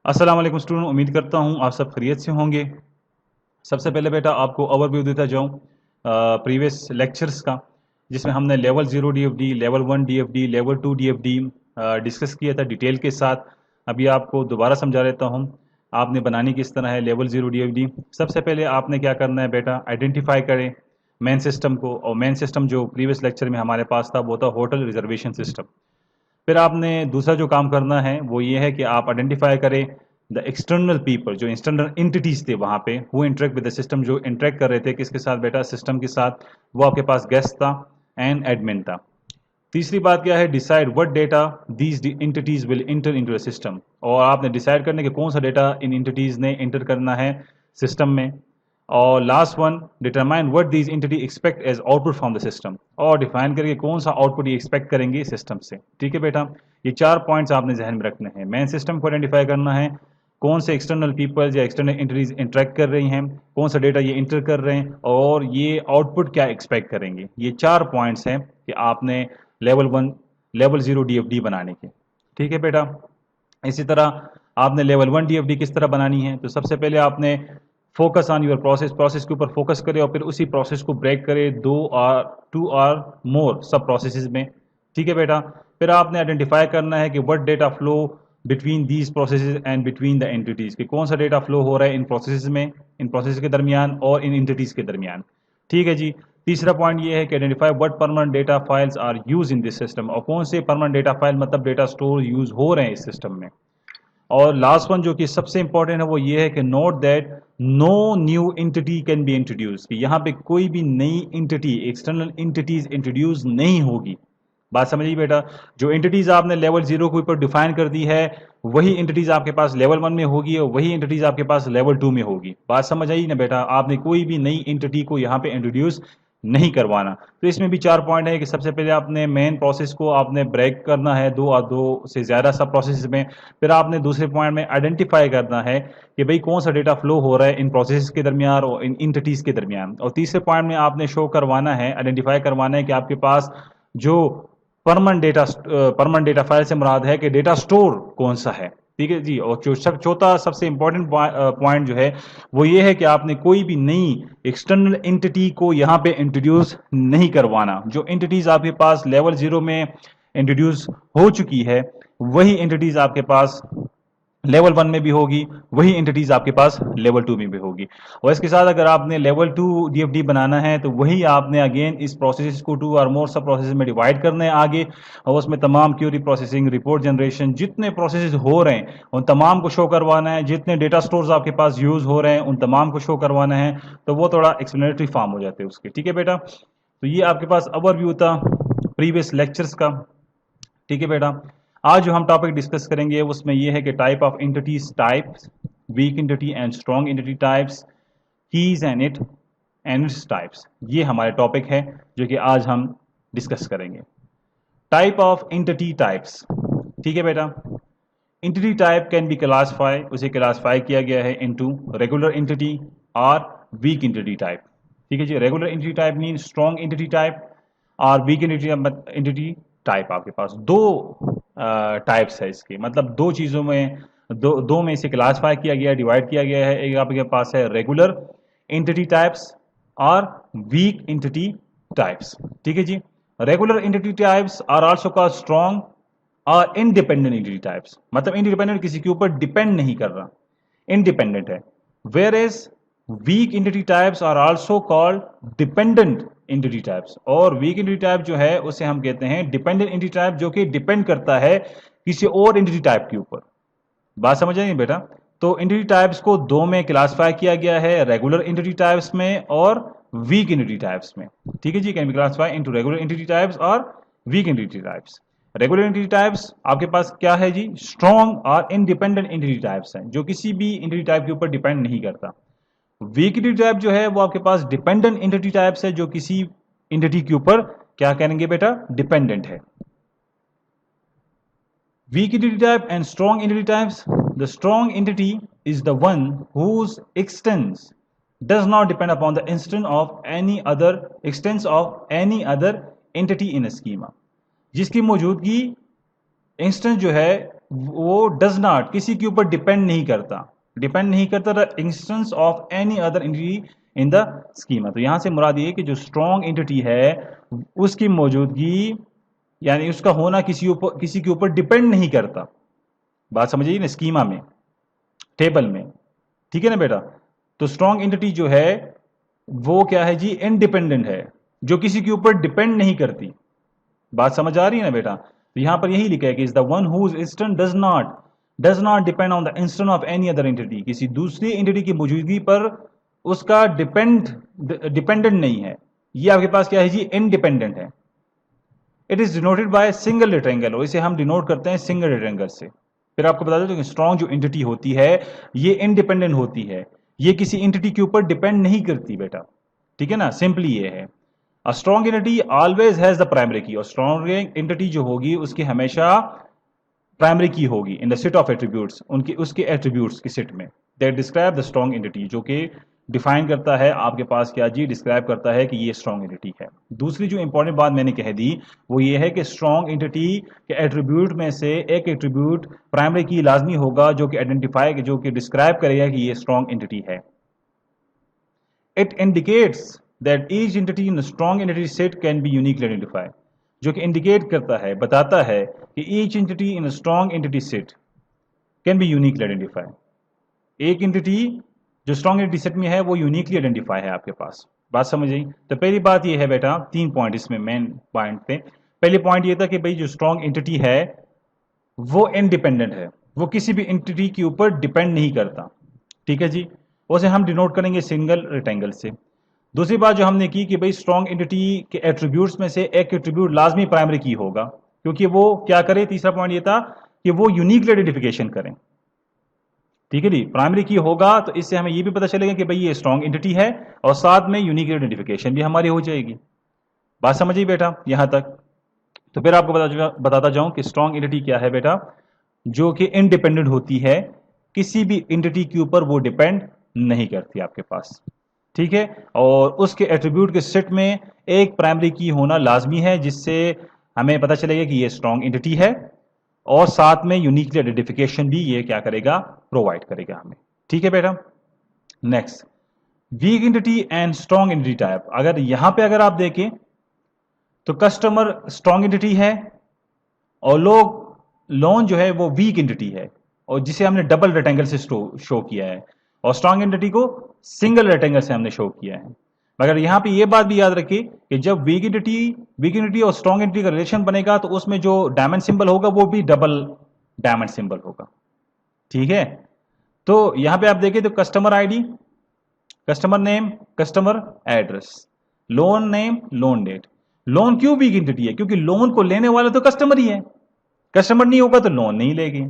अस्सलाम वालेकुम स्टूडेंट, उम्मीद करता हूँ आप सब खैरियत से होंगे। सबसे पहले बेटा आपको ओवरव्यू देता जाऊँ प्रीवियस लेक्चर्स का, जिसमें हमने level 0 DFD, level 1 DFD, level 2 DFD discuss किया था डिटेल के साथ। अभी आपको दोबारा समझा देता हूँ आपने बनानी किस तरह है लेवल 0 डीएफडी। सबसे पहले आपने क्या करना है बेटा, आइडेंटिफाई करें मेन सिस्टम को, और मेन सिस्टम जो प्रीवियस लेक्चर में हमारे पास था वो था होटल रिजर्वेशन सिस्टम। फिर आपने दूसरा जो काम करना है वो ये है कि आप आइडेंटिफाई करें द एक्सटर्नल पीपल, जो एक्सटर्नल एंटिटीज थे वहाँ पे, वो इंटरेक्ट विद द सिस्टम, जो इंटरेक्ट कर रहे थे किसके साथ बेटा, सिस्टम के साथ। वो आपके पास गेस्ट था एंड एडमिन था। तीसरी बात क्या है, decide what data these entities will enter into the system, और आपने डिसाइड करने के कौन सा डेटा इन एंटिटीज ने इंटर करना है सिस्टम में। और last one, determine what these entity expect as output from the system, और डिफाइन करके कौन सा आउटपुट ये एक्सपेक्ट करेंगे सिस्टम से। ठीक है बेटा, ये चार पॉइंट्स आपने जहन में रखने हैं। मेन सिस्टम को आइडेंटिफाई करना है, कौन से एक्सटर्नल पीपल या एक्सटर्नल एंटिटीज इंटरेक्ट कर रही हैं, कौन सा डेटा ये इंटर कर रहे हैं, और ये आउटपुट क्या एक्सपेक्ट करेंगे। ये चार पॉइंट्स हैं कि आपने लेवल 1 लेवल 0 डीएफडी बनाने के। ठीक है बेटा, इसी तरह आपने लेवल 1 डीएफडी किस तरह बनानी है, तो सबसे पहले आपने focus on your process, process के ऊपर फोकस करें और फिर उसी प्रोसेस को ब्रेक करें टू और मोर सब प्रोसेसेस में। ठीक है बेटा, फिर आपने आइडेंटिफाई करना है कि what data flow between these processes and between the entities, कि कौन सा डेटा फ्लो हो रहा है इन प्रोसेसेस में, इन प्रोसेस के दरमियान और इन एंटिटीज के दरमियान। ठीक है जी। तीसरा पॉइंट ये है कि identify what permanent data files are use in this system, और कौन से परमानेंट डेटा फाइल मतलब डेटा स्टोर यूज हो रहे हैं इस सिस्टम में। और लास्ट वन जो कि सबसे इंपॉर्टेंट है वो ये है कि note that no new entity can be introduce, कि यहाँ पे कोई भी नई एंटिटी, एक्सटर्नल एंटिटीज इंट्रोड्यूस नहीं होगी। बात समझिए बेटा, जो एंटिटीज आपने लेवल 0 के ऊपर डिफाइन कर दी है वही एंटिटीज आपके पास लेवल 1 में होगी और वही एंटिटीज आपके पास लेवल 2 में होगी। बात समझ आई ना बेटा, आपने कोई भी नई एंटिटी को यहाँ पे इंट्रोड्यूस नहीं करवाना। तो इसमें भी चार पॉइंट है कि सबसे पहले आपने मेन प्रोसेस को आपने ब्रेक करना है दो और दो से ज़्यादा सब प्रोसेस में। फिर आपने दूसरे पॉइंट में आइडेंटिफाई करना है कि भाई कौन सा डेटा फ्लो हो रहा है इन प्रोसेस के दरमियान और इन इंटिटीज के दरमियान। और तीसरे पॉइंट में आपने शो करवाना है, आइडेंटिफाई करवाना है कि आपके पास जो परमानेंट डेटा फाइल से मुराद है कि डेटा स्टोर कौन सा है। ठीक है जी। और जो चौथा सबसे इंपॉर्टेंट पॉइंट जो है वो ये है कि आपने कोई भी नई एक्सटर्नल एंटिटी को यहाँ पे इंट्रोड्यूस नहीं करवाना। जो एंटिटीज आपके पास लेवल 0 में इंट्रोड्यूस हो चुकी है वही एंटिटीज आपके पास लेवल 1 में भी होगी, वही एंटिटीज आपके पास लेवल 2 में भी होगी। और इसके साथ अगर आपने लेवल 2 डीएफडी बनाना है तो वही आपने अगेन इस प्रोसेस को 2 और मोर सब प्रोसेस में डिवाइड करना है आगे, और उसमें तमाम क्यूरी प्रोसेसिंग, रिपोर्ट जनरेशन, जितने प्रोसेस हो रहे हैं उन तमाम को शो करवाना है, जितने डेटा स्टोर्स आपके पास यूज हो रहे हैं उन तमाम को शो करवाना है। तो वो थोड़ा एक्सप्लेनेटरी फॉर्म हो जाते हैं उसके। ठीक है बेटा, तो ये आपके पास ओवरव्यू था प्रीवियस लेक्चर्स का। ठीक है बेटा, आज जो हम टॉपिक डिस्कस करेंगे उसमें यह है कि type of entities types, week entity and strong entity types, keys and its types. ये हमारे टॉपिक है जो कि आज हम डिस्कस करेंगे। Type of entity types. ठीक है बेटा, entity type can be classify, उसे क्लासिफाई किया गया है इनटू रेगुलर एंटिटी और वीक एंटिटी टाइप। ठीक है जी, regular entity type mean strong entity type, और वीक एंटिटी टाइप आपके पास दो टाइप्स है इसके, मतलब दो चीज़ों में दो में इसे क्लासिफाई किया गया, डिवाइड किया गया है। एक आपके पास है रेगुलर एंटिटी टाइप्स और वीक एंटिटी टाइप्स। ठीक है जी, regular entity types are also called strong और इंडिपेंडेंट एंटिटी टाइप्स, मतलब इंडिपेंडेंट, किसी के ऊपर डिपेंड नहीं कर रहा, इंडिपेंडेंट है। Whereas weak entity types are also called dependent entity types, और वीक एंटिटी टाइप जो है उसे हम कहते हैं डिपेंडेंट एंटिटी टाइप, जो कि डिपेंड करता है किसी और एंटिटी टाइप के ऊपर। बात समझ आएगी बेटा, तो एंटिटी टाइप्स को दो में क्लासिफाई किया गया है, रेगुलर एंटिटी टाइप्स में और वीक एंटिटी टाइप्स में। ठीक है जी, can be classify into regular entity types और weak entity types. Regular entity types आपके पास क्या है जी, स्ट्रॉन्ग और इंडिपेंडेंट एंटिटी टाइप्स हैं, जो किसी भी एंटिटी टाइप के ऊपर डिपेंड नहीं करता। वीक एंटिटी टाइप जो है वो आपके पास डिपेंडेंट एंटिटी टाइप्स है, जो किसी एंटिटी के ऊपर क्या कहेंगे बेटा, डिपेंडेंट है। Weak entity type and strong entity types. The strong entity is the one whose existence does not depend upon the existence of any other entity in a schema. जिसकी मौजूदगी इंस्टेंस जो है वो डज नॉट किसी के ऊपर depend नहीं करता the instance of any other entity in the schema. तो यहां से मुराद ये कि जो स्ट्रॉन्ग एंटिटी है उसकी मौजूदगी यानी उसका होना किसी के ऊपर डिपेंड नहीं करता। बात समझिए ना, स्कीमा में, टेबल में, ठीक है ना बेटा। तो स्ट्रॉन्ग एंटिटी जो है वो क्या है जी, इंडिपेंडेंट है, जो किसी के ऊपर डिपेंड नहीं करती। बात समझ आ रही है ना बेटा। तो यहां पर यही लिखा है कि is the one whose instant does not depend on the instant of any other entity. किसी दूसरी एंटिटी की मौजूदगी पर उसका डिपेंडेंट नहीं है। ये आपके पास क्या है जी, इंडिपेंडेंट है। It is denoted by single rectangle, और इसे हम डिनोट करते हैं सिंगल रेक्टेंगल से। फिर आपको बता दें कि स्ट्रॉन्ग जो एंटिटी होती है ये इंडिपेंडेंट होती है, ये किसी एंटिटी के ऊपर डिपेंड नहीं करती बेटा, ठीक है ना। सिंपली ये है, a strong entity always has the primary की, और स्ट्रॉन्ग एंटिटी जो होगी उसकी हमेशा प्राइमरी की होगी in the set of attributes, उनके उसके एट्रीब्यूट्स की सेट में, that describe the strong entity, जो कि डिफाइन करता है आपके पास क्या जी, डिस्क्राइब करता है कि ये स्ट्रॉन्ग एंटिटी है। दूसरी जो इंपॉर्टेंट बात मैंने कह दी वो ये है कि स्ट्रॉन्ग एंटिटी के एट्रीब्यूट में से एक एट्रीब्यूट प्राइमरी की लाजमी होगा, जो कि आइडेंटिफाई, जो कि डिस्क्राइब करेगा कि ये स्ट्रॉन्ग एंटिटी है। It indicates that each entity in strong entity set can be uniquely identify, जो कि इंडिकेट करता है, बताता है कि each entity in strong entity set can be uniquely identify. एक एंटिटी जो स्ट्रॉन्ग एंटिटी सेट में है वो यूनिकली आइडेंटिफाई है आपके पास। बात समझ आई। तो पहली बात ये है बेटा, 3 पॉइंट इसमें मेन पॉइंट थे। पहले पॉइंट ये था कि भाई जो स्ट्रॉन्ग एंटिटी है वो इंडिपेंडेंट है, वो किसी भी एंटिटी के ऊपर डिपेंड नहीं करता, ठीक है जी। उसे हम डिनोट करेंगे सिंगल रेक्टेंगल से। दूसरी बात जो हमने की कि भाई स्ट्रॉन्ग एंटिटी के एट्रीब्यूट्स में से एक एट्रीब्यूट लाजमी प्राइमरी की होगा, क्योंकि वो क्या करे, तीसरा पॉइंट ये था कि वो यूनिकली आइडेंटिफिकेशन करें, ठीक है जी। प्राइमरी की होगा तो इससे हमें ये भी पता चलेगा कि भाई ये स्ट्रॉन्ग एंटिटी है, और साथ में यूनिक आइडेंटिफिकेशन भी हमारी हो जाएगी। बात समझिए बेटा यहां तक। तो फिर आपको बताता जाऊं कि स्ट्रॉन्ग एंटिटी क्या है बेटा, जो कि इंडिपेंडेंट होती है, किसी भी एंटिटी के ऊपर वो डिपेंड नहीं करती आपके पास, ठीक है। और उसके एट्रीब्यूट के सेट में एक प्राइमरी की होना लाजमी है, जिससे हमें पता चलेगा कि ये स्ट्रॉन्ग एंटिटी है, और साथ में यूनिकली आइडेंटिफिकेशन भी ये क्या करेगा, प्रोवाइड करेगा हमें, ठीक है बेटा। Next, week entity and strong entity type. अगर यहां पे अगर आप देखें तो कस्टमर स्ट्रॉन्ग एंटिटी है, और लोन जो है वो वीक एंटिटी है, और जिसे हमने डबल रेक्टेंगल से शो किया है, और स्ट्रॉन्ग एंटिटी को सिंगल रेक्टेंगल से हमने शो किया है। मगर यहां पे ये बात भी याद रखिए कि जब वीक एंटिटी और स्ट्रॉन्ग एंटिटी का रिलेशन बनेगा तो उसमें जो डायमंड सिंबल होगा वो भी डबल डायमंड सिंबल होगा, ठीक है। तो यहां पे आप देखें तो customer ID, customer name, customer address, loan name, loan date. Loan क्यों वीक एंटिटी है, क्योंकि लोन को लेने वाला तो कस्टमर ही है, कस्टमर नहीं होगा तो लोन नहीं लेगी।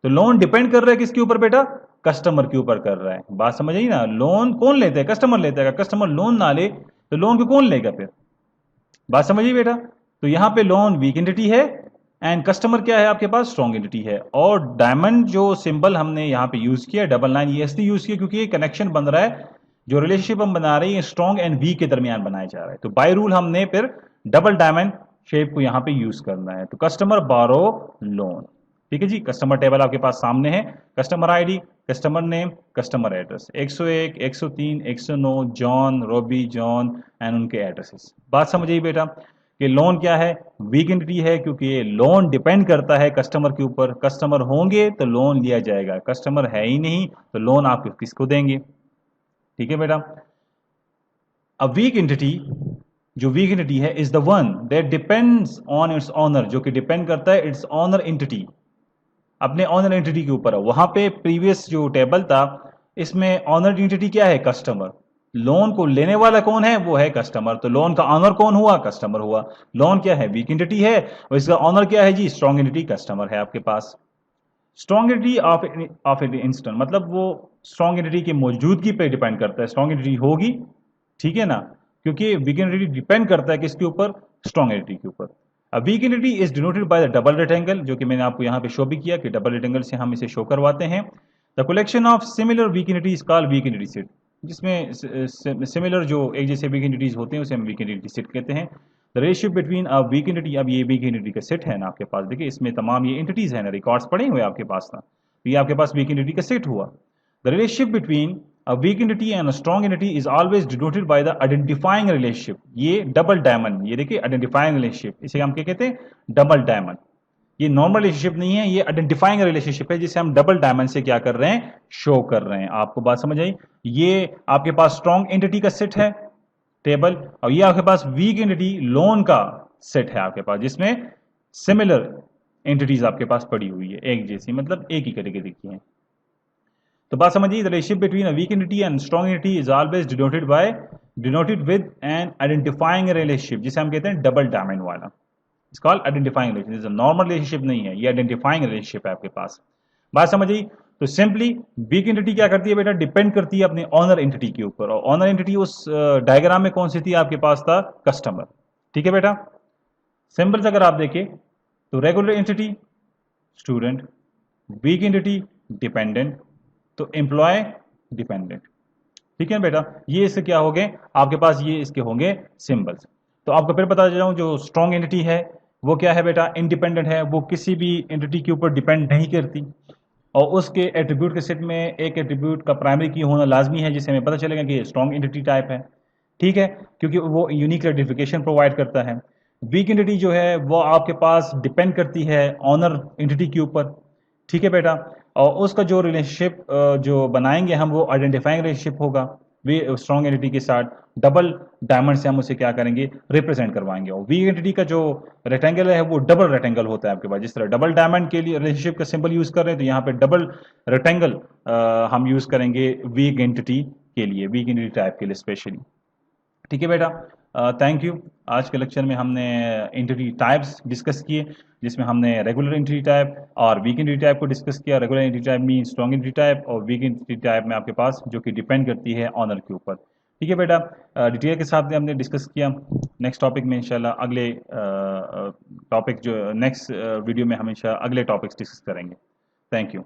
तो लोन डिपेंड कर रहा है किसके ऊपर बेटा, कस्टमर के ऊपर कर रहा है। बात समझ आई ना। लोन कौन लेता है, कस्टमर लेता है। कस्टमर लोन ना ले तो लोन को कौन लेगा फिर। बात समझिए बेटा। तो यहां पे लोन वीक एंटिटी है, एंड कस्टमर क्या है आपके पास, स्ट्रॉन्ग एंटिटी है। और डायमंड जो सिंबल हमने यहां पे यूज किया, डबल लाइन ये इसलिए यूज किया क्योंकि ये कनेक्शन बन रहा है, जो रिलेशनशिप हम बना रहे हैं स्ट्रॉन्ग एंड वीक के दरमियान बनाया जा रहा है। तो बाय रूल हमने फिर डबल डायमंड शेप को यहां पे यूज करना है। तो कस्टमर बारो लोन, ठीक है जी। कस्टमर टेबल आपके पास सामने है, customer ID, customer name, customer address, 101, 103, 109 John, Robbie, John and उनके एड्रेसेस। बात समझिए बेटा कि लोन क्या है, वीक एंटिटी है, क्योंकि ये लोन डिपेंड करता है कस्टमर के ऊपर। कस्टमर होंगे तो लोन लिया जाएगा, कस्टमर है ही नहीं तो लोन आप किसको देंगे, ठीक है बेटा। अ वीक एंटिटी, जो वीक एंटिटी है, is the one that depends on its owner, जो कि डिपेंड करता है इट्स ऑनर एंटिटी, अपने ऑनर एंटिटी के ऊपर। वहां पे प्रीवियस जो टेबल था इसमें ऑनर एंटिटी क्या है, कस्टमर। लोन को लेने वाला कौन है, वो है कस्टमर। तो लोन का ऑनर कौन हुआ, कस्टमर हुआ। लोन क्या है, वीक एंटिटी है, और इसका ऑनर क्या है जी, स्ट्रॉन्ग एंटिटी, कस्टमर है आपके पास। Strong entity of an instant, मतलब वो स्ट्रॉन्ग एंटिटी की मौजूदगी पे डिपेंड करता है। स्ट्रॉन्ग एंटिटी होगी, ठीक है ना, क्योंकि वीक एंटिटी डिपेंड करता है किसके ऊपर, स्ट्रॉन्ग एंटिटी के ऊपर। अब weak entity is denoted by the double rectangle, जो कि मैंने आपको यहाँ पे शो भी किया कि डबल रेक्टेंगल से हम इसे शो करवाते हैं। The collection of similar weak entity is called weak entity set, जिसमें सिमिलर जो एक जैसे वीक एंटिटीज होते हैं उसे हम वीक एंटिटी सेट कहते हैं। The relationship between a weak entity, अब ये वीक एंटिटी का सेट है ना आपके पास, देखिए इसमें तमाम ये एंटिटीज है ना, रिकॉर्ड्स पड़े हुए आपके पास ना, तो ये आपके पास वीक एंटिटी का सेट हुआ। The relationship between a weak entity and a strong entity is always denoted by the identifying relationship, ये डबल डायमंड, ये देखिए आइडेंटिफाइंग रिलेशनशिप, इसे हम क्या कहते हैं, डबल डायमंड। ये नॉर्मल रिलेशनशिप नहीं है, ये आइडेंटिफाइंग रिलेशनशिप है जिसे हम डबल डायमंड से क्या कर रहे हैं, शो कर रहे हैं। आपको बात समझ आई? ये आपके पास स्ट्रॉन्ग एंटिटी का सेट है टेबल, और ये आपके पास वीक एंटिटी लोन का सेट है आपके पास, जिसमें सिमिलर एंटिटीज आपके पास पड़ी हुई है, एक जैसी, मतलब एक ही कैटेगरी की है। तो बात समझिए, the relationship between a weak entity and strong entity is always denoted with an identifying relationship, जिसे हम कहते हैं डबल डायमंड वाला। It's called identifying relationship, normal relationship नहीं है, ये आइडेंटिफाइंग रिलेशनशिप है आपके पास। बात समझिए? तो सिंपली वीक एंटिटी क्या करती है बेटा, डिपेंड करती है अपने ऑनर एंटिटी के ऊपर, और ऑनर एंटिटी उस डायग्राम में कौन सी थी आपके पास, था कस्टमर। ठीक है बेटा? सिंपल अगर आप देखें तो regular entity student, weak entity dependent, तो एम्प्लॉय डिपेंडेंट। ठीक है बेटा? ये इससे क्या हो गए आपके पास, ये इसके होंगे सिंबल्स। तो आपको फिर बता देता हूं, जो स्ट्रॉन्ग एंटिटी है वो क्या है बेटा, इंडिपेंडेंट है, वो किसी भी एंटिटी के ऊपर डिपेंड नहीं करती, और उसके एट्रीब्यूट के सेट में एक एट्रीब्यूट का प्राइमरी की होना लाजमी है, जिससे हमें पता चलेगा कि ये स्ट्रॉन्ग एंटिटी टाइप है। ठीक है? क्योंकि वो यूनिक आइडेंटिफिकेशन प्रोवाइड करता है। वीक एंटिटी जो है वो आपके पास डिपेंड करती है ऑनर एंटिटी के ऊपर। ठीक है बेटा? और उसका जो रिलेशनशिप जो बनाएंगे हम, वो आइडेंटिफाइंग रिलेशनशिप होगा वी स्ट्रॉन्ग एंटिटी के साथ, डबल डायमंड से हम उसे क्या करेंगे, रिप्रेजेंट करवाएंगे। और वीक एंटिटी का जो रेक्टेंगल है वो डबल रेक्टेंगल होता है आपके पास, जिस तरह डबल डायमंड के लिए रिलेशनशिप का सिंबल यूज कर रहे हैं, तो यहाँ पे डबल रेक्टेंगल हम यूज करेंगे वीक एंटिटी के लिए, वीक एंटिटी टाइप के लिए स्पेशली। ठीक है बेटा? Thank you. आज के लेक्चर में हमने एंटिटी टाइप्स डिस्कस किए, जिसमें हमने रेगुलर एंटिटी टाइप और वीक एंटिटी टाइप को डिस्कस किया। Regular entity type mean strong entity type, और वीक एंटिटी टाइप में आपके पास जो कि डिपेंड करती है ऑनर के ऊपर। ठीक है बेटा? डिटेल के साथ हमने डिस्कस किया। नेक्स्ट टॉपिक में इंशाल्लाह अगले टॉपिक जो नेक्स्ट वीडियो में हम इंशाल्लाह अगले टॉपिक्स डिस्कस करेंगे। Thank you.